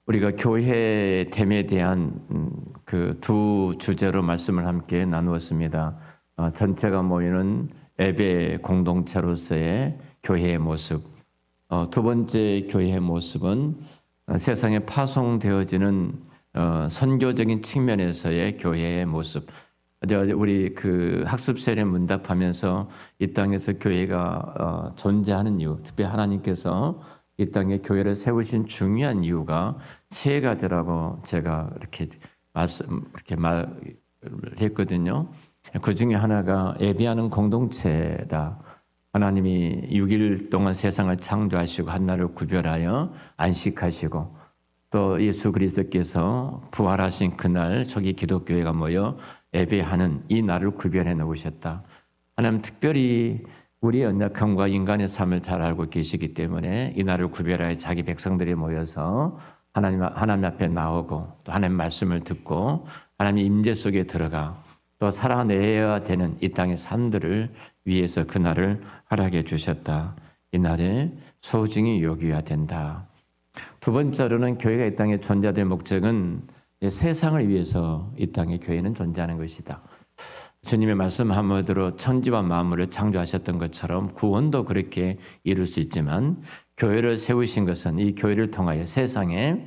우리가 교회됨에 대한 그 두 주제로 말씀을 함께 나누었습니다. 전체가 모이는 예배 공동체로서의 교회의 모습. 두 번째 교회의 모습은 세상에 파송되어지는 선교적인 측면에서의 교회의 모습. 우리 그 학습 세례 문답하면서 이 땅에서 교회가 존재하는 이유, 특히 하나님께서 이 땅에 교회를 세우신 중요한 이유가 세 가지라고 제가 이렇게 말했거든요. 그 중에 하나가 예배하는 공동체다. 하나님이 6일 동안 세상을 창조하시고 한날을 구별하여 안식하시고 또 예수 그리스도께서 부활하신 그날 저기 기독교회가 모여 예배하는 이 날을 구별해 놓으셨다. 하나님 특별히 우리의 연약함과 인간의 삶을 잘 알고 계시기 때문에 이 날을 구별하여 자기 백성들이 모여서 하나님 앞에 나오고 또 하나님 말씀을 듣고 하나님의 임재 속에 들어가 또 살아내야 되는 이 땅의 삶들을 위해서 그 날을 허락해 주셨다. 이 날에 소중히 여겨야 된다. 두 번째로는 교회가 이 땅에 존재될 목적은 세상을 위해서 이 땅에 교회는 존재하는 것이다. 주님의 말씀 한마디로 천지와 만물을 창조하셨던 것처럼 구원도 그렇게 이룰 수 있지만 교회를 세우신 것은 이 교회를 통하여 세상에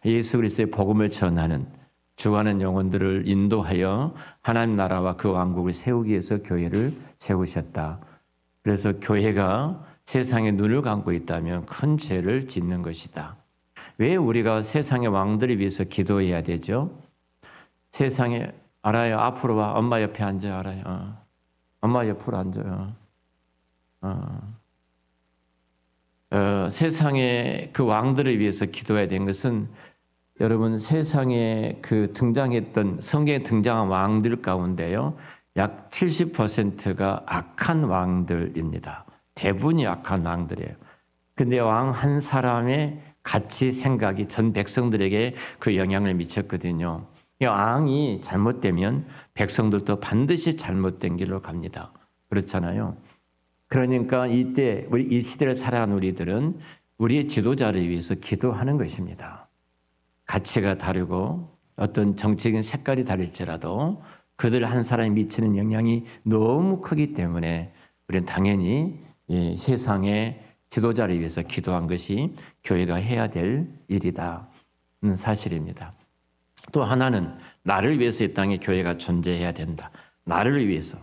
예수 그리스도의 복음을 전하는 주관하는 영혼들을 인도하여 하나님 나라와 그 왕국을 세우기 위해서 교회를 세우셨다. 그래서 교회가 세상에 눈을 감고 있다면 큰 죄를 짓는 것이다. 왜 우리가 세상의 왕들을 위해서 기도해야 되죠? 세상에 알아요. 앞으로 와. 엄마 옆에 앉아. 알아요. 엄마 옆으로 앉아요. 세상의 그 왕들을 위해서 기도해야 되는 것은 여러분 세상에 그 등장했던 성경에 등장한 왕들 가운데요. 약 70%가 악한 왕들입니다. 대부분이 악한 왕들이에요. 근데 왕 한 사람의 가치 생각이 전 백성들에게 그 영향을 미쳤거든요. 이 왕이 잘못되면 백성들도 반드시 잘못된 길로 갑니다. 그렇잖아요. 그러니까 이때 우리 이 시대를 살아가는 우리들은 우리의 지도자를 위해서 기도하는 것입니다. 가치가 다르고 어떤 정치적인 색깔이 다를지라도 그들 한 사람이 미치는 영향이 너무 크기 때문에 우리는 당연히 세상의 지도자를 위해서 기도한 것이 교회가 해야 될 일이다. 사실입니다. 또 하나는 나를 위해서 이 땅에 교회가 존재해야 된다. 나를 위해서.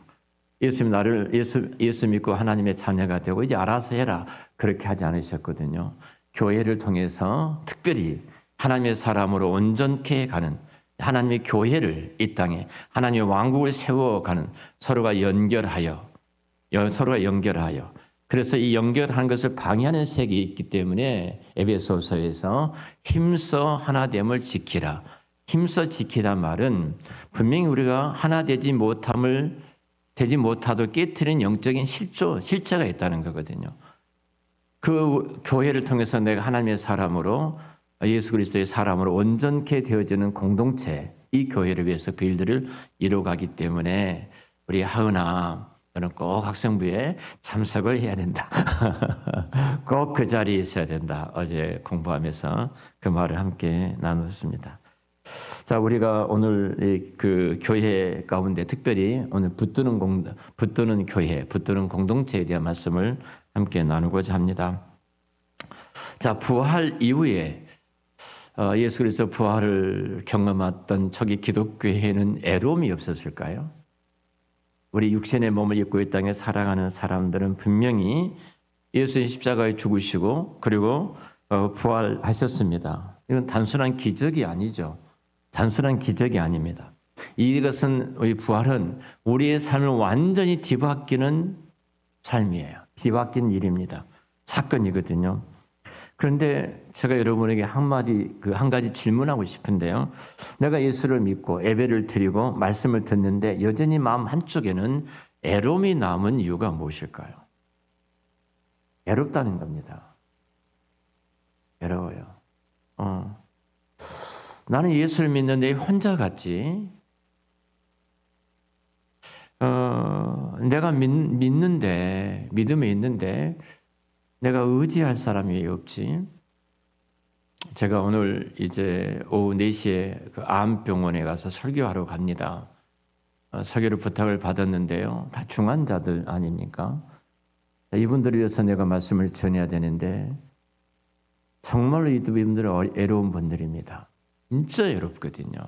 예수 믿고 하나님의 자녀가 되고 이제 알아서 해라. 그렇게 하지 않으셨거든요. 교회를 통해서 특별히 하나님의 사람으로 온전케 가는 하나님의 교회를 이 땅에 하나님의 왕국을 세워가는 서로가 연결하여 그래서 이 연결하는 것을 방해하는 색이 있기 때문에 에베소서에서 힘써 하나됨을 지키라. 힘써 지키란 말은 분명히 우리가 하나 되지 못하도 깨트린 영적인 실체가 있다는 거거든요. 그 교회를 통해서 내가 하나님의 사람으로 예수 그리스도의 사람으로 온전케 되어지는 공동체, 이 교회를 위해서 그 일들을 이루어가기 때문에 우리 하은아 너는 꼭 학생부에 참석을 해야 된다. 꼭 그 자리에 있어야 된다. 어제 공부하면서 그 말을 함께 나눴습니다. 자, 우리가 오늘 그 교회 가운데 특별히 오늘 붙드는 교회, 붙드는 공동체에 대한 말씀을 함께 나누고자 합니다. 자, 부활 이후에 예수 그리스도 부활을 경험했던 저기 기독교회에는 애로움이 없었을까요? 우리 육신의 몸을 입고 이 땅에 살아가는 사람들은 분명히 예수의 십자가에 죽으시고 그리고 부활하셨습니다. 이건 단순한 기적이 아니죠. 단순한 기적이 아닙니다. 이것은 우리 부활은 우리의 삶을 완전히 뒤바뀌는 삶이에요. 뒤바뀐 일입니다. 사건이거든요. 그런데 제가 여러분에게 한 가지 질문하고 싶은데요. 내가 예수를 믿고 예배를 드리고 말씀을 듣는데 여전히 마음 한쪽에는 애로움이 남은 이유가 무엇일까요? 애롭다는 겁니다. 애로워요. 나는 예수를 믿는데 혼자 갔지. 내가 믿음에 있는데 내가 의지할 사람이 없지. 제가 오늘 이제 오후 4시에 그 암병원에 가서 설교하러 갑니다. 설교를 부탁을 받았는데요. 다 중환자들 아닙니까? 이분들을 위해서 내가 말씀을 전해야 되는데 정말로 이분들은 애로운 분들입니다. 진짜 애롭거든요.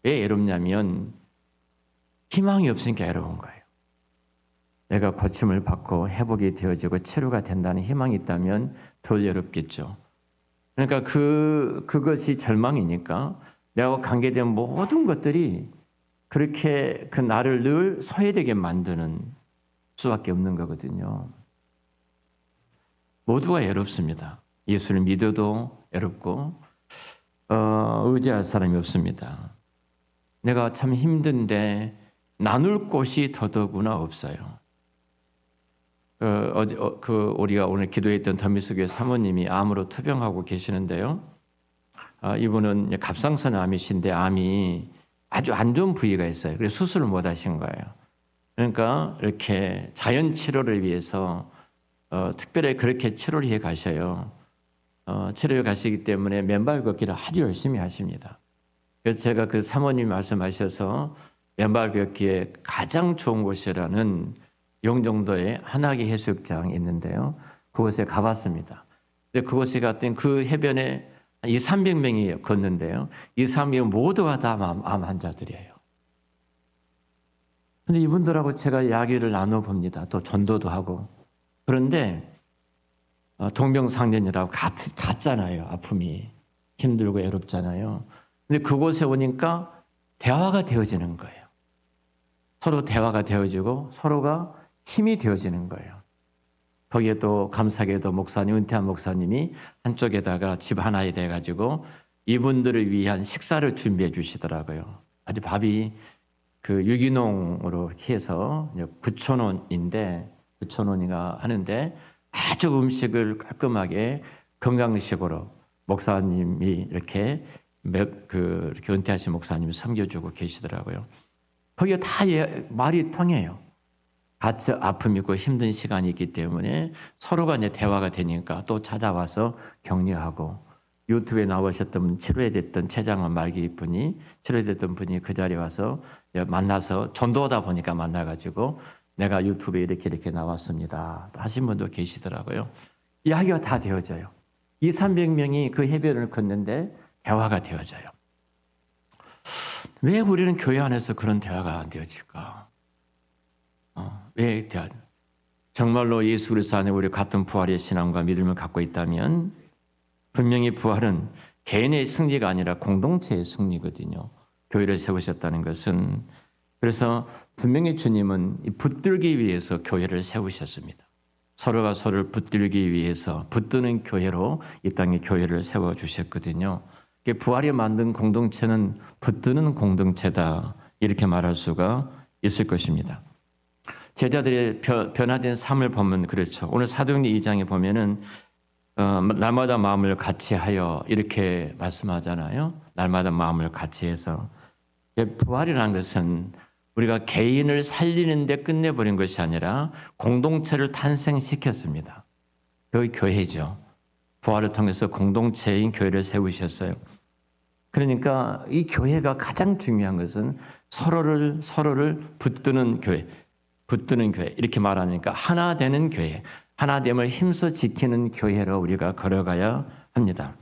왜 애롭냐면 희망이 없으니까 애로운 거예요. 내가 고침을 받고 회복이 되어지고 치료가 된다는 희망이 있다면 덜 외롭겠죠. 그러니까 그것이 절망이니까 내가 관계된 모든 것들이 그렇게 그 나를 늘 소외되게 만드는 수밖에 없는 거거든요. 모두가 외롭습니다. 예수를 믿어도 외롭고 의지할 사람이 없습니다. 내가 참 힘든데 나눌 곳이 더더구나 없어요. 우리가 오늘 기도했던 더미숙의 사모님이 암으로 투병하고 계시는데요. 이분은 갑상선 암이신데 암이 아주 안 좋은 부위가 있어요. 그래서 수술을 못 하신 거예요. 그러니까 이렇게 자연 치료를 위해서 특별히 그렇게 치료를 해 가셔요. 치료해 가시기 때문에 맨발 걷기를 아주 열심히 하십니다. 그래서 제가 그 사모님 말씀하셔서 맨발 걷기에 가장 좋은 곳이라는 영종도에 한화기 해수욕장이 있는데요. 그곳에 가봤습니다. 근데 그곳에 갔더니 그 해변에 200~300명이 걷는데요. 이 300명 모두가 다 암 환자들이에요. 근데 이분들하고 제가 이야기를 나눠봅니다. 또 전도도 하고. 그런데 동병상련이라고 같잖아요. 아픔이. 힘들고 외롭잖아요. 근데 그곳에 오니까 대화가 되어지는 거예요. 서로 대화가 되어지고 서로가 힘이 되어지는 거예요. 거기에 또 감사하게도 목사님, 은퇴한 목사님이 한쪽에다가 집 하나에 돼가지고 이분들을 위한 식사를 준비해 주시더라고요. 아주 밥이 그 유기농으로 해서 9,000원인데 9,000원이가 하는데 아주 음식을 깔끔하게 건강식으로 목사님이 이렇게 이렇게 은퇴하신 목사님이 섬겨주고 계시더라고요. 거기에 다 말이 통해요. 같이 아픔이 있고 힘든 시간이 있기 때문에 서로가 이제 대화가 되니까 또 찾아와서 격려하고 유튜브에 나오셨던 치료됐던 최장원 말기 분이 치료됐던 분이 그 자리에 와서 만나서 전도하다 보니까 만나가지고 내가 유튜브에 이렇게 나왔습니다. 또 하신 분도 계시더라고요. 이야기가 다 되어져요. 200~300명이 그 해변을 걷는데 대화가 되어져요. 왜 우리는 교회 안에서 그런 대화가 안 되어질까? 왜 정말로 예수 그리스도 안에 우리 같은 부활의 신앙과 믿음을 갖고 있다면 분명히 부활은 개인의 승리가 아니라 공동체의 승리거든요. 교회를 세우셨다는 것은. 그래서 분명히 주님은 붙들기 위해서 교회를 세우셨습니다. 서로가 서로를 붙들기 위해서 붙드는 교회로 이 땅에 교회를 세워주셨거든요. 부활이 만든 공동체는 붙드는 공동체다, 이렇게 말할 수가 있을 것입니다. 제자들의 변화된 삶을 보면 그렇죠. 오늘 사도행전 2장에 보면은 날마다 마음을 같이 하여 이렇게 말씀하잖아요. 날마다 마음을 같이 해서. 부활이라는 것은 우리가 개인을 살리는 데 끝내버린 것이 아니라 공동체를 탄생시켰습니다. 그게 교회죠. 부활을 통해서 공동체인 교회를 세우셨어요. 그러니까 이 교회가 가장 중요한 것은 서로를 붙드는 교회. 이렇게 말하니까 하나 되는 교회, 하나됨을 힘써 지키는 교회로 우리가 걸어가야 합니다.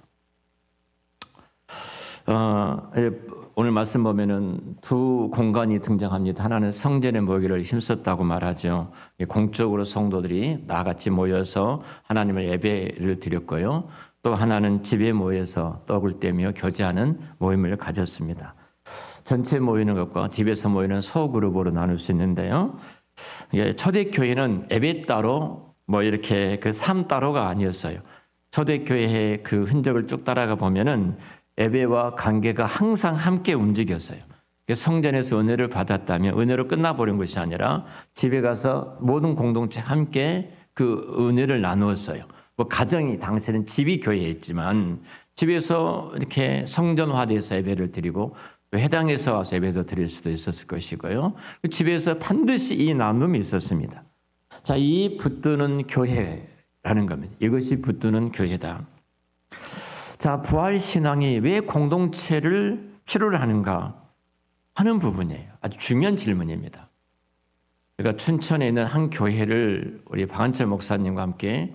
오늘 말씀 보면은 두 공간이 등장합니다. 하나는 성전에 모이기를 힘썼다고 말하죠. 공적으로 성도들이 나같이 모여서 하나님을 예배를 드렸고요. 또 하나는 집에 모여서 떡을 떼며 교제하는 모임을 가졌습니다. 전체 모이는 것과 집에서 모이는 소그룹으로 나눌 수 있는데요. 초대교회는 예배 따로 이렇게 그 삶 따로가 아니었어요. 초대교회의 그 흔적을 쭉 따라가 보면은 예배와 관계가 항상 함께 움직였어요. 성전에서 은혜를 받았다면 은혜로 끝나버린 것이 아니라 집에 가서 모든 공동체 함께 그 은혜를 나누었어요. 가정이 당시에는 집이 교회였지만 집에서 이렇게 성전화돼서 예배를 드리고 회당에서 와서 예배도 드릴 수도 있었을 것이고요. 집에서 반드시 이 나눔이 있었습니다. 자, 이 붙드는 교회라는 겁니다. 이것이 붙드는 교회다. 자, 부활 신앙이 왜 공동체를 필요로 하는가 하는 부분이에요. 아주 중요한 질문입니다. 제가 춘천에 있는 한 교회를 우리 박한철 목사님과 함께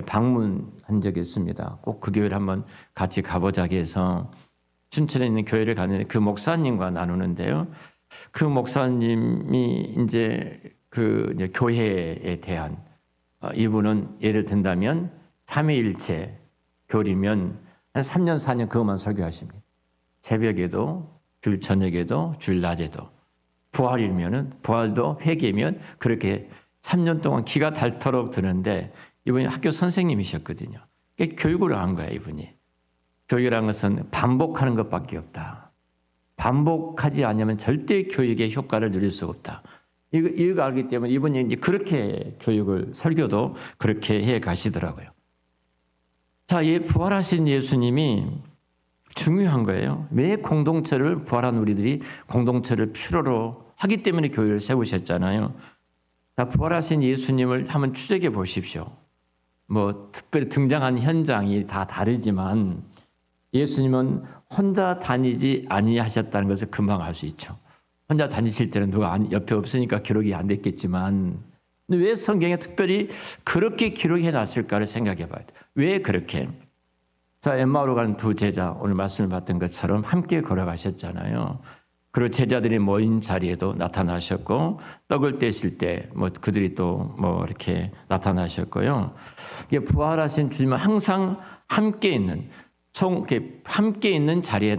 방문한 적이 있습니다. 꼭 그 교회를 한번 같이 가보자고 해서 춘천에 있는 교회를 갔는데 그 목사님과 나누는데요. 그 목사님이 이제 이제 교회에 대한 이분은 예를 든다면 삼위일체 교리면 한 3년 4년 그것만 설교하십니다. 새벽에도 주일 저녁에도 주일 낮에도 부활이면은 부활도 회개면 그렇게 3년 동안 기가 닳도록 드는데 이분이 학교 선생님이셨거든요. 교육을 한 거예요, 이분이. 교육이라는 것은 반복하는 것밖에 없다. 반복하지 않으면 절대 교육의 효과를 누릴 수가 없다. 이거 알기 때문에 이분이 이제 그렇게 교육을 설교도 그렇게 해 가시더라고요. 자, 이 부활하신 예수님이 중요한 거예요. 왜 공동체를 부활한 우리들이 공동체를 필요로 하기 때문에 교회를 세우셨잖아요. 자, 부활하신 예수님을 한번 추적해 보십시오. 뭐 특별히 등장한 현장이 다 다르지만 예수님은 혼자 다니지 아니하셨다는 것을 금방 알 수 있죠. 혼자 다니실 때는 누가 옆에 없으니까 기록이 안 됐겠지만 왜 성경에 특별히 그렇게 기록해 놨을까를 생각해 봐야 돼요. 왜 그렇게? 자, 엠마오로 가는 두 제자 오늘 말씀을 봤던 것처럼 함께 걸어가셨잖아요. 그리고 제자들이 모인 자리에도 나타나셨고 떡을 떼실 때 뭐 그들이 또 뭐 이렇게 나타나셨고요. 이게 부활하신 주님은 항상 함께 있는 함께 있는 자리에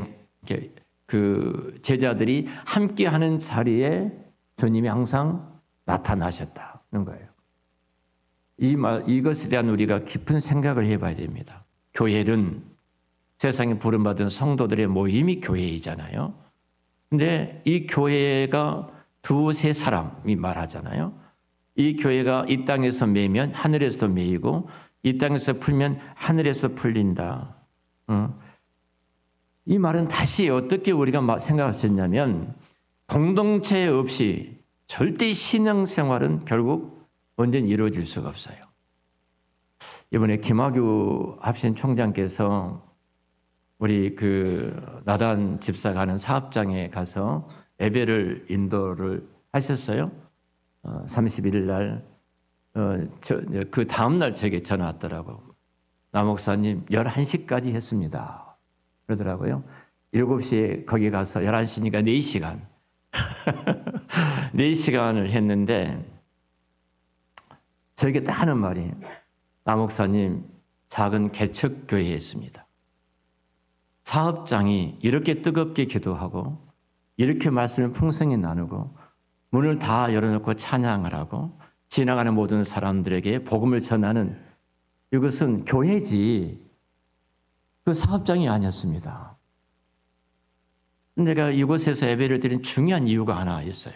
그 제자들이 함께하는 자리에 주님이 항상 나타나셨다는 거예요. 이것에 대한 우리가 깊은 생각을 해봐야 됩니다. 교회는 세상에 부름받은 성도들의 모임이 교회이잖아요. 근데 이 교회가 두세 사람이 말하잖아요. 이 교회가 이 땅에서 매면 하늘에서 매이고 이 땅에서 풀면 하늘에서 풀린다. 이 말은 다시 어떻게 우리가 생각하셨냐면 공동체 없이 절대 신앙생활은 결국 언제는 이루어질 수가 없어요. 이번에 김학유 합신 총장께서 우리 나단 집사가 하는 사업장에 가서 예배를 인도를 하셨어요. 31일 날 그 다음 날 제게 전화 왔더라고. 나 목사님 11시까지 했습니다. 그러더라고요. 7시에 거기 가서 11시니까 4시간. 4시간을 했는데 저에게 딱 하는 말이 나 목사님 작은 개척교회에 있습니다. 사업장이 이렇게 뜨겁게 기도하고 이렇게 말씀을 풍성히 나누고 문을 다 열어놓고 찬양을 하고 지나가는 모든 사람들에게 복음을 전하는 이것은 교회지 그 사업장이 아니었습니다. 내가 이곳에서 예배를 드린 중요한 이유가 하나 있어요.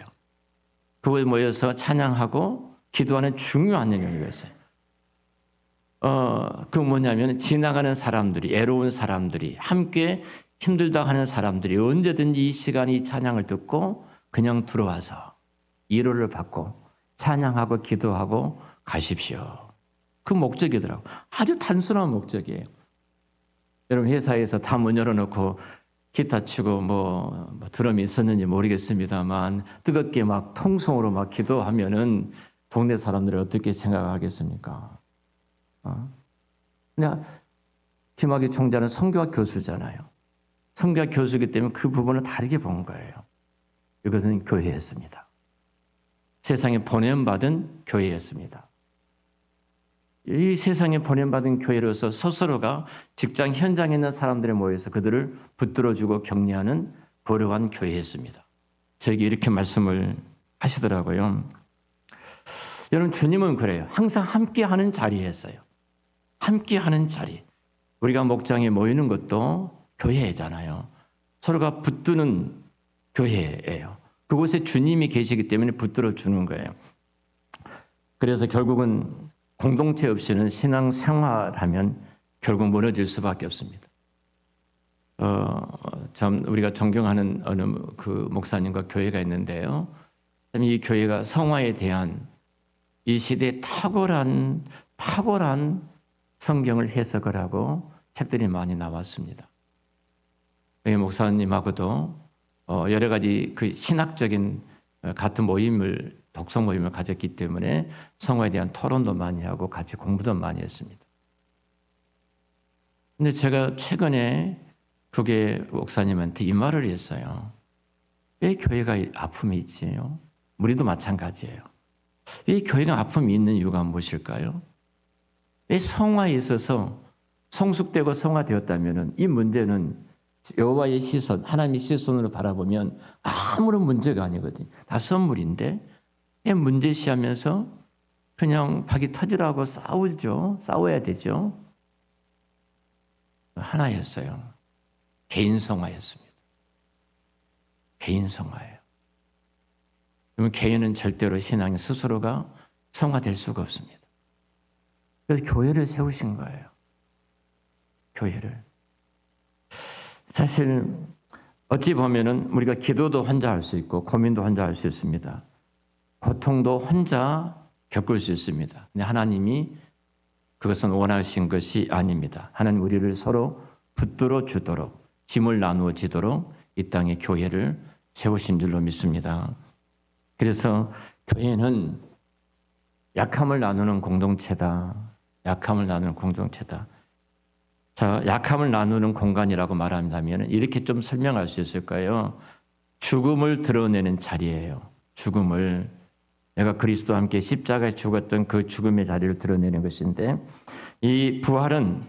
그곳에 모여서 찬양하고 기도하는 중요한 이유가 있어요. 그 뭐냐면 지나가는 사람들이 애로운 사람들이 함께 힘들다 하는 사람들이 언제든지 이 시간에 찬양을 듣고 그냥 들어와서 위로를 받고 찬양하고 기도하고 가십시오. 그 목적이더라고. 아주 단순한 목적이에요. 여러분 회사에서 다 문 열어놓고 기타 치고 뭐 드럼이 있었는지 모르겠습니다만 뜨겁게 막 통성으로 막 기도하면은 동네 사람들이 어떻게 생각하겠습니까? 근데 김학의 총장은 성교학 교수잖아요. 성교학 교수이기 때문에 그 부분을 다르게 본 거예요. 이것은 교회였습니다. 세상에 보냄받은 교회였습니다. 이 세상에 보냄받은 교회로서 스스로가 직장 현장에 있는 사람들에 모여서 그들을 붙들어주고 격려하는 거룩한 교회였습니다. 저에게 이렇게 말씀을 하시더라고요. 여러분 주님은 그래요. 항상 함께하는 자리였어요. 함께하는 자리. 우리가 목장에 모이는 것도 교회잖아요. 서로가 붙드는 교회예요. 그곳에 주님이 계시기 때문에 붙들어 주는 거예요. 그래서 결국은 공동체 없이는 신앙생활하면 결국 무너질 수밖에 없습니다. 참 우리가 존경하는 어느 그 목사님과 교회가 있는데요. 이 교회가 성화에 대한 이 시대에 탁월한 성경을 해석을 하고 책들이 많이 나왔습니다. 여기 목사님하고도 여러 가지 그 신학적인 같은 모임을 독서 모임을 가졌기 때문에 성화에 대한 토론도 많이 하고 같이 공부도 많이 했습니다. 근데 제가 최근에 그게 목사님한테 이 말을 했어요. 왜 교회가 아픔이 있지요? 우리도 마찬가지예요. 왜 교회가 아픔이 있는 이유가 무엇일까요? 왜 성화에 있어서 성숙되고 성화되었다면 이 문제는 여호와의 시선, 하나님의 시선으로 바라보면 아무런 문제가 아니거든요. 다 선물인데 왜 문제시하면서 그냥 박이 터지라고 싸우죠. 싸워야 되죠. 하나였어요. 개인 성화였습니다. 개인 성화예요. 그러면 개인은 절대로 신앙이 스스로가 성화될 수가 없습니다. 그래서 교회를 세우신 거예요. 교회를. 사실 어찌 보면은 우리가 기도도 혼자 할 수 있고 고민도 혼자 할 수 있습니다. 고통도 혼자 겪을 수 있습니다. 근데 하나님이 그것은 원하신 것이 아닙니다. 하나님 우리를 서로 붙들어 주도록 짐을 나누어 지도록 이 땅에 교회를 세우신 줄로 믿습니다. 그래서 교회는 약함을 나누는 공동체다. 약함을 나누는 공동체다. 자, 약함을 나누는 공간이라고 말한다면 이렇게 좀 설명할 수 있을까요? 죽음을 드러내는 자리예요. 죽음을. 내가 그리스도와 함께 십자가에 죽었던 그 죽음의 자리를 드러내는 것인데 이 부활은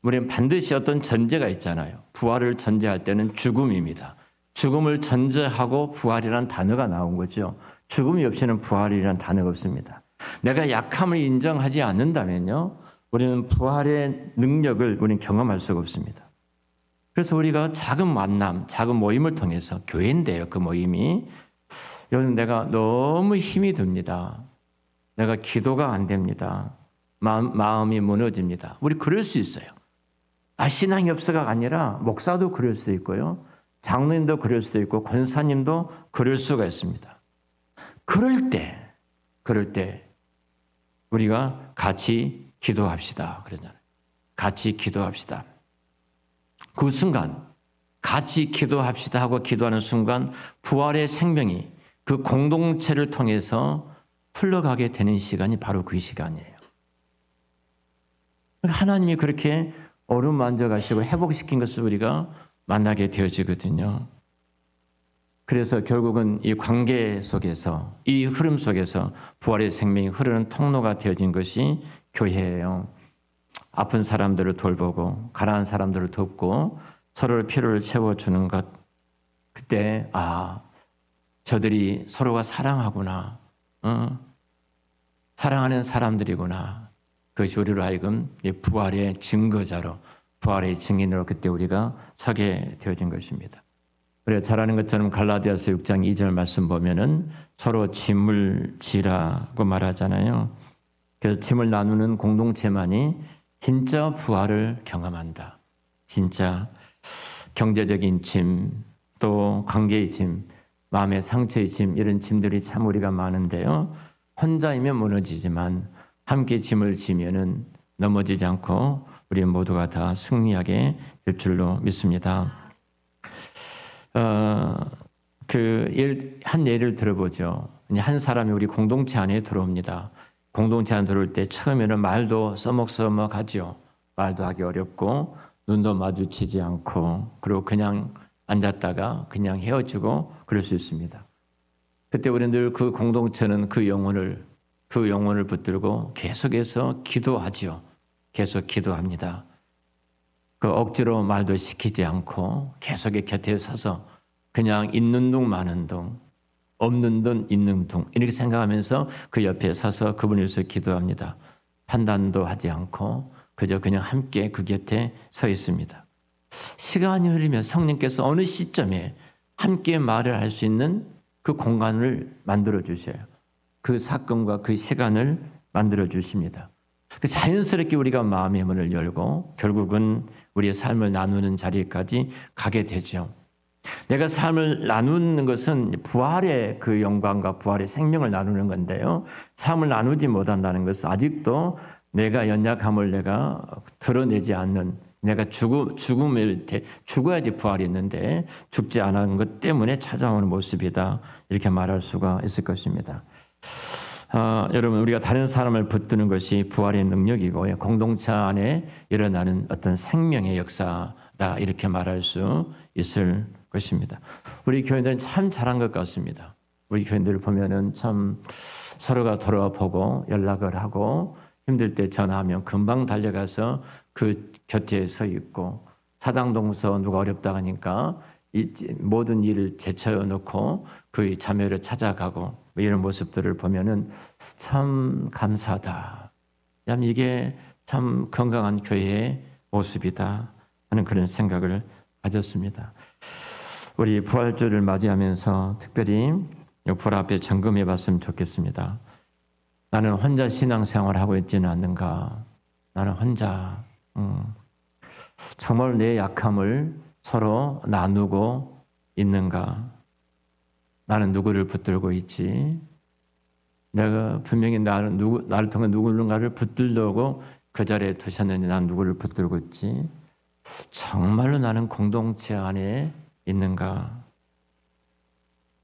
우리는 반드시 어떤 전제가 있잖아요. 부활을 전제할 때는 죽음입니다. 죽음을 전제하고 부활이라는 단어가 나온 거죠. 죽음이 없이는 부활이라는 단어가 없습니다. 내가 약함을 인정하지 않는다면요. 우리는 부활의 능력을 우리는 경험할 수가 없습니다. 그래서 우리가 작은 만남, 작은 모임을 통해서 교회인데요. 그 모임이 요즘 내가 너무 힘이 듭니다. 내가 기도가 안 됩니다. 마음이 무너집니다. 우리 그럴 수 있어요. 신앙이 없어가 아니라 목사도 그럴 수 있고요. 장로님도 그럴 수도 있고 권사님도 그럴 수가 있습니다. 그럴 때 우리가 같이 기도합시다. 그러잖아요. 같이 기도합시다. 그 순간 같이 기도합시다 하고 기도하는 순간 부활의 생명이 그 공동체를 통해서 흘러가게 되는 시간이 바로 그 시간이에요. 하나님이 그렇게 어루만져 가시고 회복시킨 것을 우리가 만나게 되어지거든요. 그래서 결국은 이 관계 속에서 이 흐름 속에서 부활의 생명이 흐르는 통로가 되어진 것이 교회예요. 아픈 사람들을 돌보고 가난한 사람들을 돕고 서로의 필요를 채워주는 것. 그때 저들이 서로가 사랑하구나. 사랑하는 사람들이구나. 그것이 우리로 하여금 부활의 증거자로 부활의 증인으로 그때 우리가 서게 되어진 것입니다. 우리가 잘 아는 것처럼 갈라디아서 6장 2절 말씀 보면은 서로 짐을 지라고 말하잖아요. 그래서 짐을 나누는 공동체만이 진짜 부활을 경험한다. 진짜 경제적인 짐, 또 관계의 짐, 마음의 상처의 짐, 이런 짐들이 참 우리가 많은데요. 혼자이면 무너지지만 함께 짐을 지면은 넘어지지 않고 우리 모두가 다 승리하게 될 줄로 믿습니다. 한 예를 들어보죠. 한 사람이 우리 공동체 안에 들어옵니다. 공동체 안에 들어올 때 처음에는 말도 써먹써먹하죠. 말도 하기 어렵고 눈도 마주치지 않고 그리고 그냥 앉았다가 그냥 헤어지고 그럴 수 있습니다. 그때 우리는 늘 그 공동체는 그 영혼을 붙들고 계속해서 기도하지요. 계속 기도합니다. 그 억지로 말도 시키지 않고 계속의 곁에 서서 그냥 있는 둥 마는 둥, 없는 둥 있는 둥 이렇게 생각하면서 그 옆에 서서 그분을 위해서 기도합니다. 판단도 하지 않고 그저 그냥 함께 그 곁에 서 있습니다. 시간이 흐르면 성령께서 어느 시점에 함께 말을 할 수 있는 그 공간을 만들어 주셔요. 그 사건과 그 시간을 만들어 주십니다. 자연스럽게 우리가 마음의 문을 열고 결국은 우리의 삶을 나누는 자리까지 가게 되죠. 내가 삶을 나누는 것은 부활의 그 영광과 부활의 생명을 나누는 건데요. 삶을 나누지 못한다는 것은 아직도 내가 연약함을 내가 드러내지 않는 내가 죽어야지 부활이 있는데 죽지 않은 것 때문에 찾아오는 모습이다. 이렇게 말할 수가 있을 것입니다. 여러분, 우리가 다른 사람을 붙드는 것이 부활의 능력이고 공동체 안에 일어나는 어떤 생명의 역사다. 이렇게 말할 수 있을 것입니다. 우리 교인들은 참 잘한 것 같습니다. 우리 교인들을 보면은 참 서로가 돌아보고 연락을 하고 힘들 때 전화하면 금방 달려가서 그 곁에 서 있고, 사당동서 누가 어렵다 하니까 모든 일을 제쳐놓고 놓고 그 자매를 찾아가고 이런 모습들을 보면은 참 감사하다. 참 이게 참 건강한 교회의 모습이다 하는 그런 생각을 가졌습니다. 우리 부활주를 맞이하면서 특별히 부활 앞에 점검해 봤으면 좋겠습니다. 나는 혼자 신앙생활을 하고 있지는 않는가? 나는 혼자 정말 내 약함을 서로 나누고 있는가? 나는 누구를 붙들고 있지? 내가 분명히 나를 통해 누군가를 붙들려고 그 자리에 두셨는데 난 누구를 붙들고 있지? 정말로 나는 공동체 안에 있는가?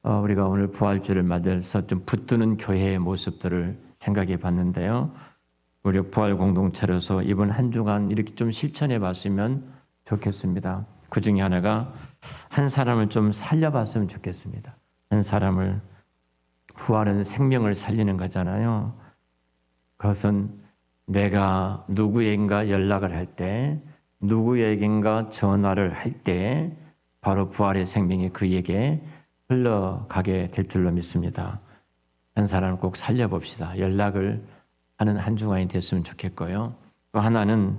우리가 오늘 부활주를 맞아서 좀 붙드는 교회의 모습들을 생각해 봤는데요. 우리 부활 공동체로서 이번 한 주간 이렇게 좀 실천해 봤으면 좋겠습니다. 그 중에 하나가 한 사람을 좀 살려봤으면 좋겠습니다. 한 사람을, 부활은 생명을 살리는 거잖아요. 그것은 내가 누구에겐가 연락을 할 때, 누구에겐가 전화를 할 때 바로 부활의 생명이 그에게 흘러가게 될 줄로 믿습니다. 한 사람을 꼭 살려봅시다. 연락을 하는 한 주간이 됐으면 좋겠고요. 또 하나는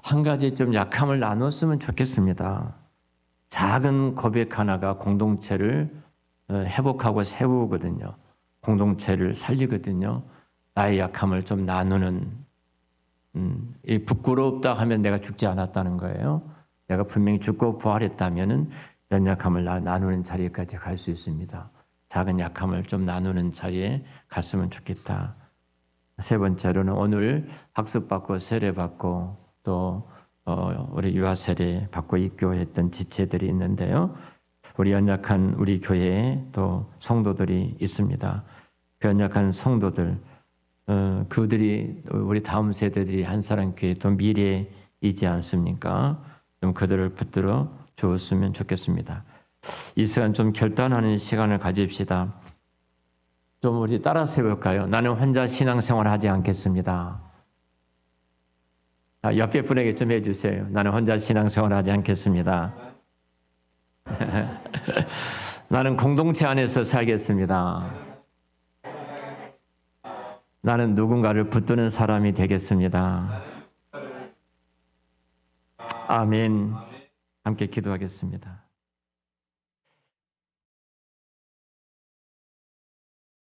한 가지 좀 약함을 나눴으면 좋겠습니다. 작은 고백 하나가 공동체를 회복하고 세우거든요. 공동체를 살리거든요. 나의 약함을 좀 나누는, 부끄럽다 하면 내가 죽지 않았다는 거예요. 내가 분명히 죽고 부활했다면은 이런 약함을 나누는 자리까지 갈 수 있습니다. 작은 약함을 좀 나누는 자리에 갔으면 좋겠다. 세 번째로는 오늘 학습받고 세례받고 또 우리 유아 세례 받고 입교했던 지체들이 있는데요. 우리 연약한 우리 교회에 또 성도들이 있습니다. 그 연약한 성도들, 그들이 우리 다음 세대들이 한 사람 교회 또 미래이지 않습니까? 좀 그들을 붙들어 주었으면 좋겠습니다. 이 시간 좀 결단하는 시간을 가집시다. 좀 우리 따라서 해볼까요? 나는 혼자 신앙생활 하지 않겠습니다. 옆에 분에게 좀 해주세요. 나는 혼자 신앙생활 하지 않겠습니다. 나는 공동체 안에서 살겠습니다. 나는 누군가를 붙드는 사람이 되겠습니다. 아멘. 함께 기도하겠습니다.